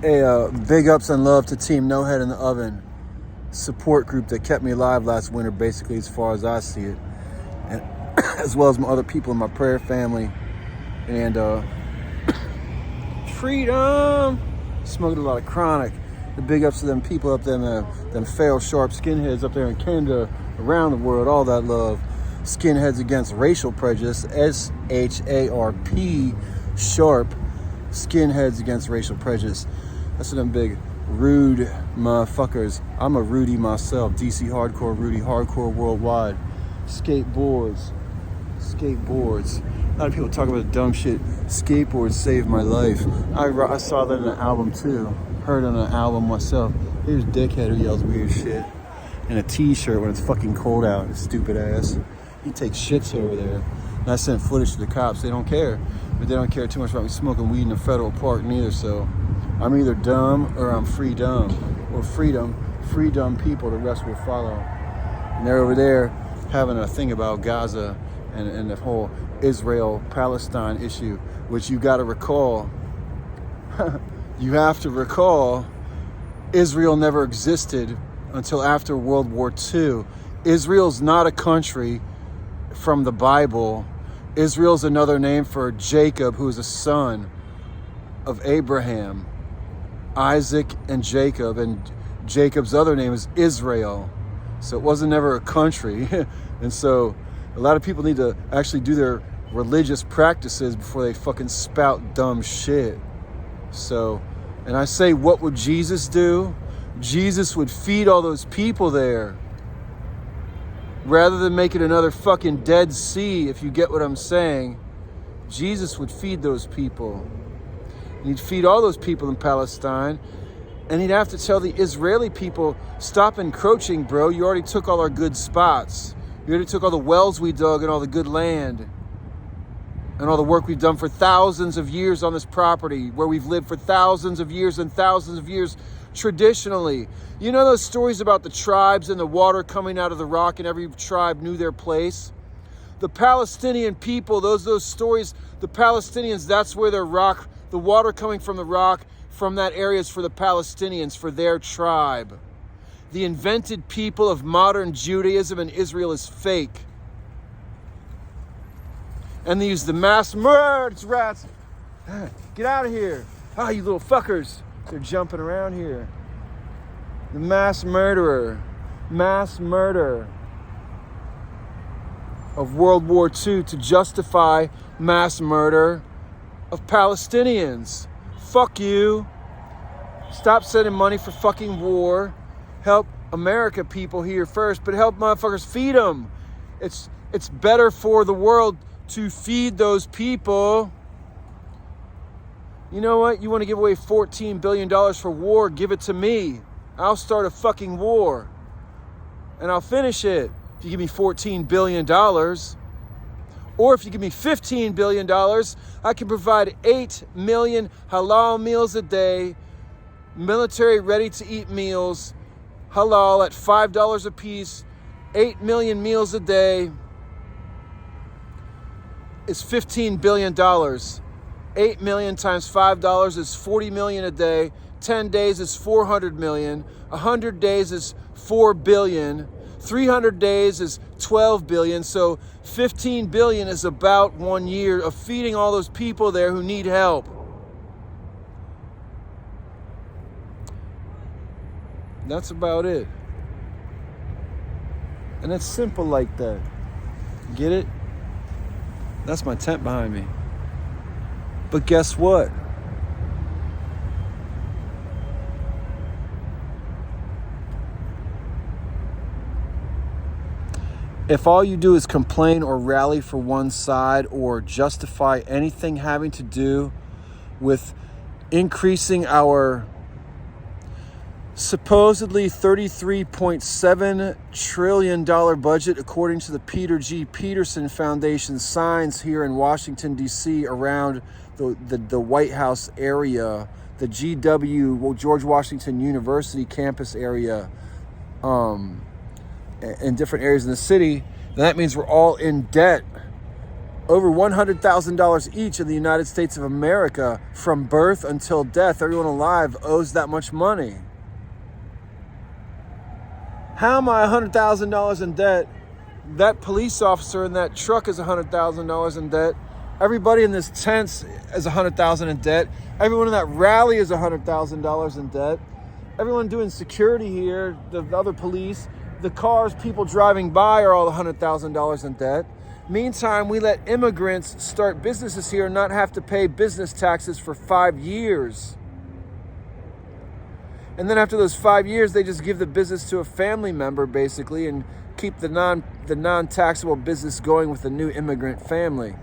Big ups and love to Team No Head in the Oven, support group that kept me alive last winter, basically, as far as I see it, and as well as my other people in my prayer family. And freedom. Smoked a lot of chronic. The big ups to them people up there, them fail sharp skinheads up there in Canada, around the world, all that love. Skinheads against racial prejudice, SHARP, sharp. Skinheads against racial prejudice. That's for them big rude motherfuckers. I'm a Rudy myself. DC hardcore Rudy, hardcore worldwide. Skateboards. A lot of people talk about dumb shit. Skateboards saved my life. I saw that in an album too. Heard on an album myself. Here's Dickhead who yells weird shit. And a t-shirt when it's fucking cold out. His stupid ass. He takes shits over there. And I sent footage to the cops. They don't care. But they don't care too much about me smoking weed in a federal park neither. So I'm either dumb or I'm free dumb. Or freedom. Free dumb people. The rest will follow. And they're over there having a thing about Gaza and the whole Israel-Palestine issue, which you got to recall. You have to recall Israel never existed until after World War II. Israel's not a country from the Bible. Israel's another name for Jacob, who is a son of Abraham, Isaac and Jacob, and Jacob's other name is Israel. So it wasn't never a country. And so a lot of people need to actually do their religious practices before they fucking spout dumb shit. So, and I say, what would Jesus do? Jesus would feed all those people there. Rather than make it another fucking Dead Sea, if you get what I'm saying, Jesus would feed those people. And he'd feed all those people in Palestine. And he'd have to tell the Israeli people, stop encroaching, bro. You already took all our good spots. You already took all the wells we dug and all the good land. And all the work we've done for thousands of years on this property, where we've lived for thousands of years and thousands of years traditionally. You know those stories about the tribes and the water coming out of the rock and every tribe knew their place? The Palestinian people, those stories, the Palestinians, that's where their rock, the water coming from the rock, from that area is for the Palestinians, for their tribe. The invented people of modern Judaism and Israel is fake. And they use the mass murder. It's rats. Get out of here. Ah, you little fuckers. They're jumping around here. The mass murderer. Mass murder of World War II to justify mass murder of Palestinians. Fuck you. Stop sending money for fucking war. Help America people here first, but help motherfuckers feed them. It's better for the world to feed those people. You know what? You want to give away $14 billion for war? Give it to me. I'll start a fucking war. And I'll finish it. If you give me $14 billion. Or if you give me $15 billion, I can provide 8 million halal meals a day. Military ready-to-eat meals. Halal at $5 a piece. 8 million meals a day. Is $15 billion. 8 million times $5 is 40 million a day. 10 days is 400 million. 100 days is 4 billion. 300 days is 12 billion. So 15 billion is about 1 year of feeding all those people there who need help. That's about it. And it's simple like that. Get it? That's my tent behind me. But guess what? If all you do is complain or rally for one side or justify anything having to do with increasing our supposedly $33.7 trillion budget, according to the Peter G. Peterson Foundation signs here in Washington, D.C., around the White House area, the GW, George Washington University campus area, in different areas in the city, then that means we're all in debt. Over $100,000 each in the United States of America from birth until death. Everyone alive owes that much money. How am I $100,000 in debt? That police officer in that truck is $100,000 in debt. Everybody in this tent is $100,000 in debt. Everyone in that rally is $100,000 in debt. Everyone doing security here, the other police, the cars, people driving by are all $100,000 in debt. Meantime, we let immigrants start businesses here and not have to pay business taxes for 5 years. And then after those 5 years, they just give the business to a family member, basically, and keep the non-taxable business going with the new immigrant family.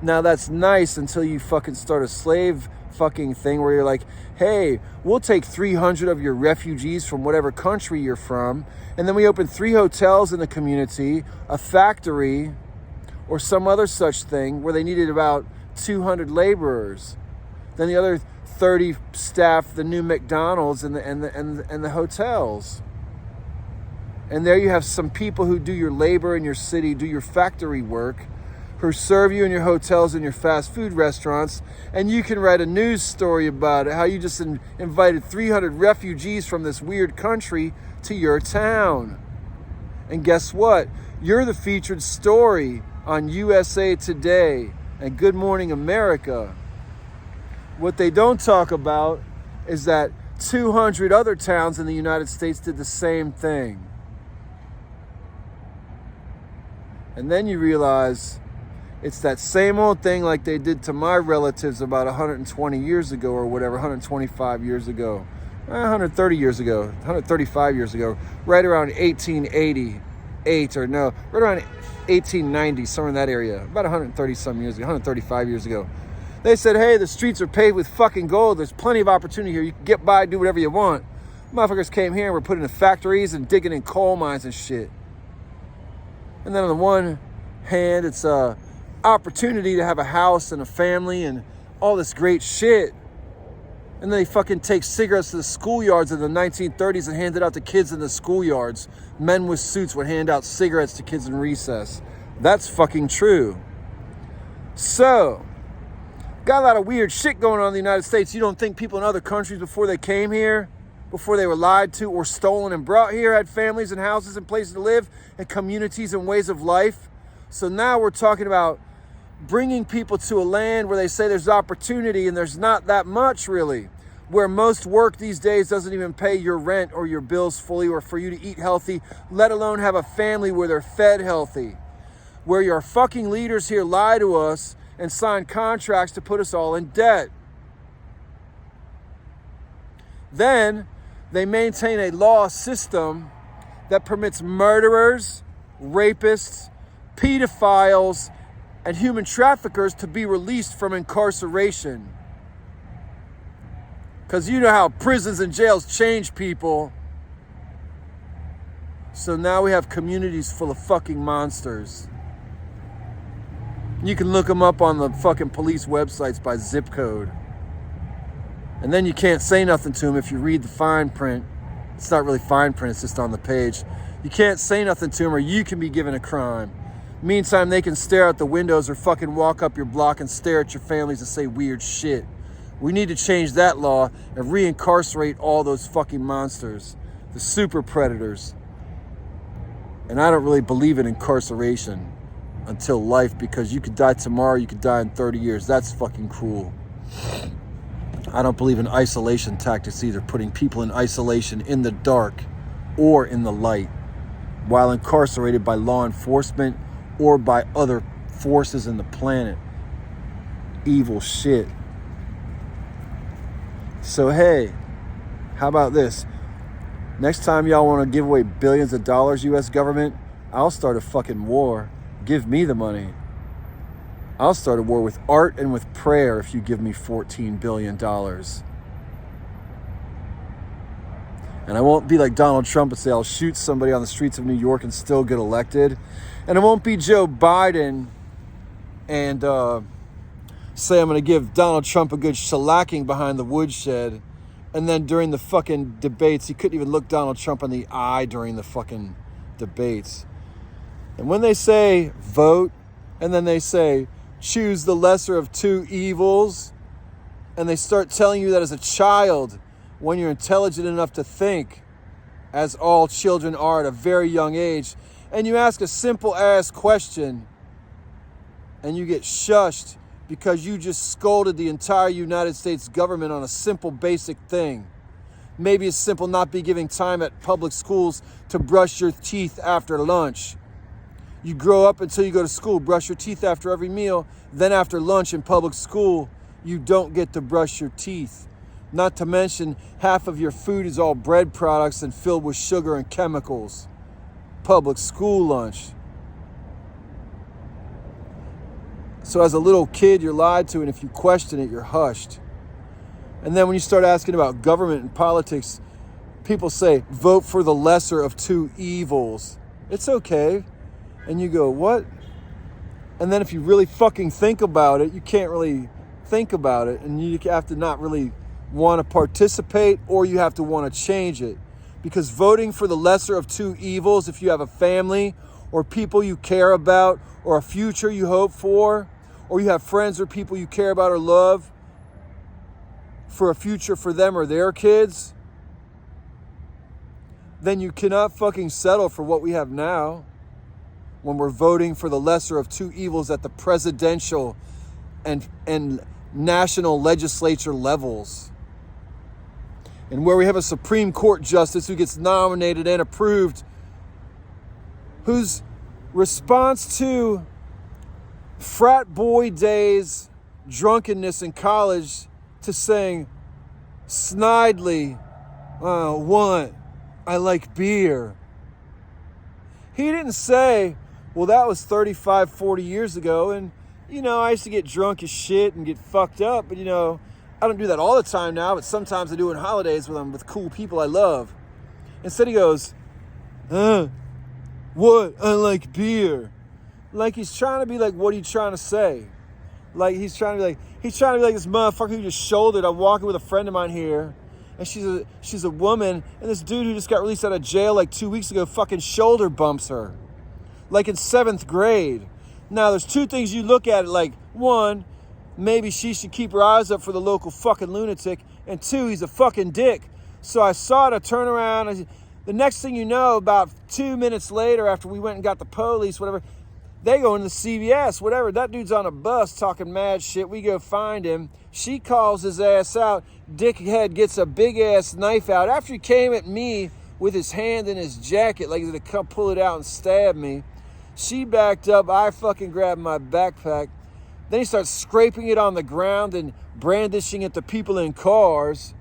Now, that's nice until you fucking start a slave fucking thing where you're like, hey, we'll take 300 of your refugees from whatever country you're from, and then we open 3 hotels in the community, a factory, or some other such thing where they needed about 200 laborers. Then the other 30 staff the new McDonald's and the hotels. And there you have some people who do your labor in your city, do your factory work, who serve you in your hotels and your fast food restaurants, and you can write a news story about it, how you just invited 300 refugees from this weird country to your town. And guess what? You're the featured story on USA Today and Good Morning America. What they don't talk about is that 200 other towns in the United States did the same thing. And then you realize it's that same old thing like they did to my relatives about 120 years ago or whatever, 125 years ago, 130 years ago, 135 years ago, right around 1888 or no, right around 1890, somewhere in that area, about 130 some years ago, 135 years ago. They said, hey, the streets are paved with fucking gold. There's plenty of opportunity here. You can get by, do whatever you want. Motherfuckers came here and were putting in factories and digging in coal mines and shit. And then on the one hand, it's a opportunity to have a house and a family and all this great shit. And then they fucking take cigarettes to the schoolyards in the 1930s and hand it out to kids in the schoolyards. Men with suits would hand out cigarettes to kids in recess. That's fucking true. So, got a lot of weird shit going on in the United States. You don't think people in other countries before they came here, before they were lied to or stolen and brought here, had families and houses and places to live and communities and ways of life? So now we're talking about bringing people to a land where they say there's opportunity and there's not that much really, where most work these days doesn't even pay your rent or your bills fully or for you to eat healthy, let alone have a family where they're fed healthy, where your fucking leaders here lie to us and sign contracts to put us all in debt. Then they maintain a law system that permits murderers, rapists, pedophiles, and human traffickers to be released from incarceration. Because you know how prisons and jails change people. So now we have communities full of fucking monsters. You can look them up on the fucking police websites by zip code. And then you can't say nothing to them if you read the fine print. It's not really fine print, it's just on the page. You can't say nothing to them or you can be given a crime. Meantime, they can stare out the windows or fucking walk up your block and stare at your families and say weird shit. We need to change that law and reincarcerate all those fucking monsters, the super predators. And I don't really believe in incarceration until life, because you could die tomorrow, you could die in 30 years. That's fucking cruel. I don't believe in isolation tactics either, putting people in isolation in the dark or in the light while incarcerated by law enforcement or by other forces in the planet. Evil shit. So hey, how about this? Next time y'all want to give away billions of dollars, US government, I'll start a fucking war. Give me the money. I'll start a war with art and with prayer if you give me $14 billion. And I won't be like Donald Trump and say I'll shoot somebody on the streets of New York and still get elected. And it won't be Joe Biden and say I'm going to give Donald Trump a good shellacking behind the woodshed. And then during the fucking debates, he couldn't even look Donald Trump in the eye during the fucking debates. And when they say vote, and then they say choose the lesser of two evils, and they start telling you that as a child, when you're intelligent enough to think, as all children are at a very young age, and you ask a simple ass question and you get shushed because you just scolded the entire United States government on a simple basic thing. Maybe it's simple not be giving time at public schools to brush your teeth after lunch. You grow up until you go to school, brush your teeth after every meal, then after lunch in public school, you don't get to brush your teeth. Not to mention, half of your food is all bread products and filled with sugar and chemicals. Public school lunch. So as a little kid, you're lied to, and if you question it, you're hushed. And then when you start asking about government and politics, people say, vote for the lesser of two evils. It's okay. And you go, what? And then if you really fucking think about it, you can't really think about it, and you have to not really want to participate, or you have to want to change it. Because voting for the lesser of two evils, if you have a family or people you care about or a future you hope for, or you have friends or people you care about or love for a future for them or their kids, then you cannot fucking settle for what we have now when we're voting for the lesser of two evils at the presidential and national legislature levels. And where we have a Supreme Court justice who gets nominated and approved, whose response to frat boy days, drunkenness in college, to saying snidely, I like beer. He didn't say, well, that was 35, 40 years ago, and, I used to get drunk as shit and get fucked up, but, I don't do that all the time now, but sometimes I do on holidays when I'm with cool people I love. Instead he goes, what? I like beer. Like he's trying to be like, what are you trying to say? Like he's trying to be like this motherfucker who just shouldered. I'm walking with a friend of mine here, and she's a woman, and this dude who just got released out of jail like 2 weeks ago fucking shoulder bumps her. Like in 7th grade. Now there's two things you look at it like. One, maybe she should keep her eyes up for the local fucking lunatic. And two, he's a fucking dick. So I saw it, I turn around. The next thing you know, about 2 minutes later, after we went and got the police, whatever, they go into the CVS, whatever. That dude's on a bus talking mad shit. We go find him. She calls his ass out. Dickhead gets a big ass knife out. After he came at me with his hand in his jacket, like he's gonna come pull it out and stab me, she backed up. I fucking grabbed my backpack. Then he starts scraping it on the ground and brandishing it to people in cars,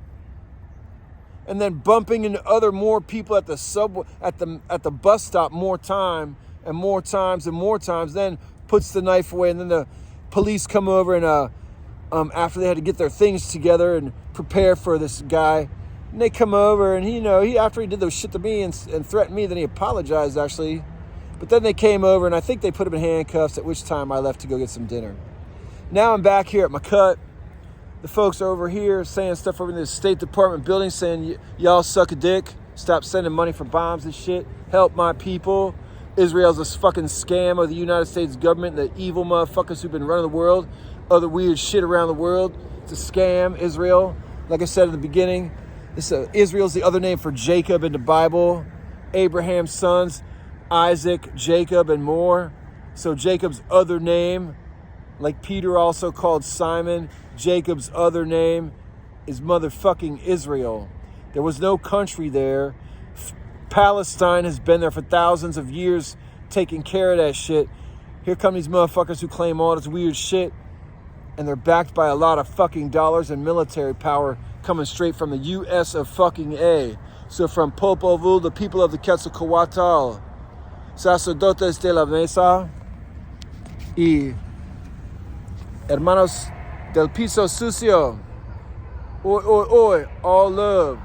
and then bumping into more people at the subway, at the bus stop more times. Then puts the knife away, and then the police come over and after they had to get their things together and prepare for this guy, and they come over, and he after he did those shit to me and threatened me, then he apologized actually, but then they came over and I think they put him in handcuffs. At which time I left to go get some dinner. Now I'm back here at my cut. The folks are over here saying stuff over in the State Department building, saying y'all suck a dick, stop sending money for bombs and shit, help my people. Israel's a fucking scam of the United States government, the evil motherfuckers who've been running the world, other weird shit around the world. It's a scam, Israel. Like I said in the beginning, Israel's the other name for Jacob in the Bible. Abraham's sons, Isaac, Jacob, and more. So Jacob's other name, like Peter also called Simon, Jacob's other name is motherfucking Israel. There was no country there. Palestine has been there for thousands of years taking care of that shit. Here come these motherfuckers who claim all this weird shit, and they're backed by a lot of fucking dollars and military power coming straight from the U.S. of fucking A. So from Popovul, the people of the Quetzalcoatl, sacerdotes de la mesa, y hermanos del piso sucio, oi, oi, oi, all love.